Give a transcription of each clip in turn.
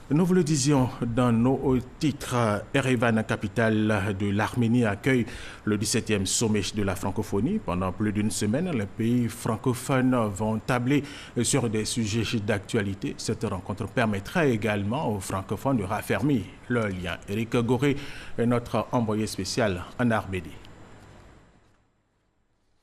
Nous vous le disions dans nos titres, Erevan, capitale de l'Arménie, accueille le 17e sommet de la francophonie. Pendant plus d'une semaine, les pays francophones vont tabler sur des sujets d'actualité. Cette rencontre permettra également aux francophones de raffermir leur lien. Éric Goré est notre envoyé spécial en Arménie.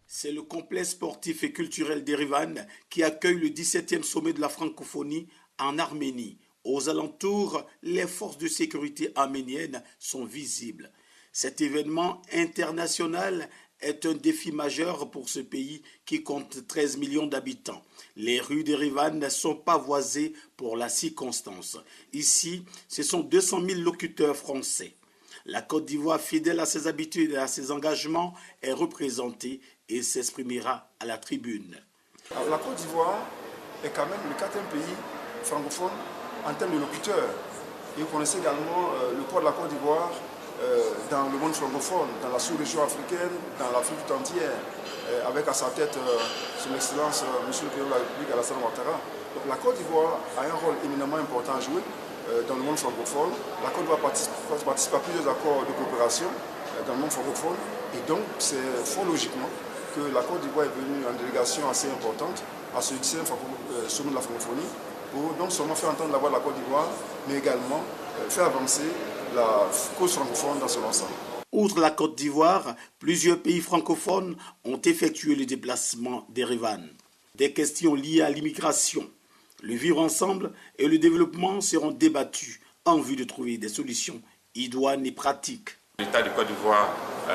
C'est le complexe sportif et culturel d'Erevan qui accueille le 17e sommet de la francophonie en Arménie. Aux alentours, les forces de sécurité arméniennes sont visibles. Cet événement international est un défi majeur pour ce pays qui compte 13 millions d'habitants. Les rues d'Erevan ne sont pas pavoisées pour la circonstance. Ici, ce sont 200 000 locuteurs français. La Côte d'Ivoire, fidèle à ses habitudes et à ses engagements, est représentée et s'exprimera à la tribune. Alors, la Côte d'Ivoire est quand même le 4e pays francophone en termes de locuteurs. Et vous connaissez également le poids de la Côte d'Ivoire dans le monde francophone, dans la sous-région africaine, dans l'Afrique tout entière, avec à sa tête son Excellence, Monsieur le Président de la République, Alassane Ouattara. Donc la Côte d'Ivoire a un rôle éminemment important à jouer dans le monde francophone. La Côte d'Ivoire participe à plusieurs accords de coopération dans le monde francophone. Et donc c'est fort logiquement que la Côte d'Ivoire est venue en délégation assez importante à ce 17e sommet de la francophonie, pour non seulement faire entendre la voix de la Côte d'Ivoire, mais également faire avancer la cause francophone dans son ensemble. Outre la Côte d'Ivoire, plusieurs pays francophones ont effectué le déplacement d'Erevan. Des questions liées à l'immigration, le vivre ensemble et le développement seront débattus en vue de trouver des solutions idoines et pratiques. L'État de Côte d'Ivoire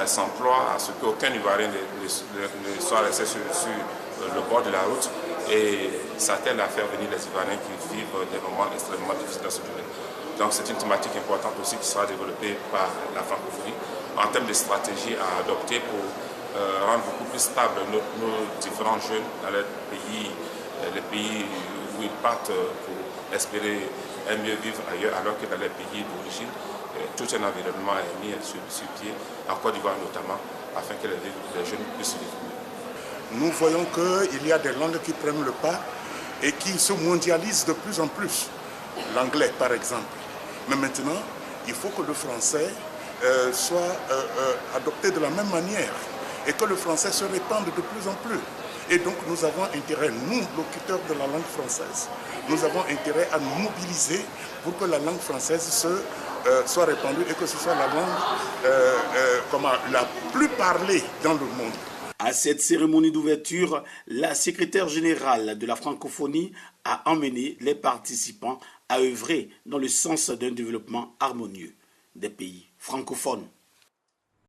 s'emploie à ce qu'aucun Ivoirien ne soit resté sur le bord de la route et s'attelle à faire venir les Ivoiriens qui vivent des moments extrêmement difficiles dans ce domaine. Donc c'est une thématique importante aussi qui sera développée par la francophonie en termes de stratégies à adopter pour rendre beaucoup plus stable nos différents jeunes dans les pays où ils partent pour espérer un mieux vivre ailleurs, alors que dans les pays d'origine, tout un environnement est mis sur pied, en Côte d'Ivoire notamment, afin que les jeunes puissent vivre mieux. Nous voyons qu'il y a des langues qui prennent le pas et qui se mondialisent de plus en plus. L'anglais, par exemple. Mais maintenant, il faut que le français soit adopté de la même manière et que le français se répande de plus en plus. Et donc nous avons intérêt, nous, locuteurs de la langue française, nous avons intérêt à nous mobiliser pour que la langue française soit répandue et que ce soit la langue la plus parlée dans le monde. À cette cérémonie d'ouverture, la secrétaire générale de la francophonie a emmené les participants à œuvrer dans le sens d'un développement harmonieux des pays francophones.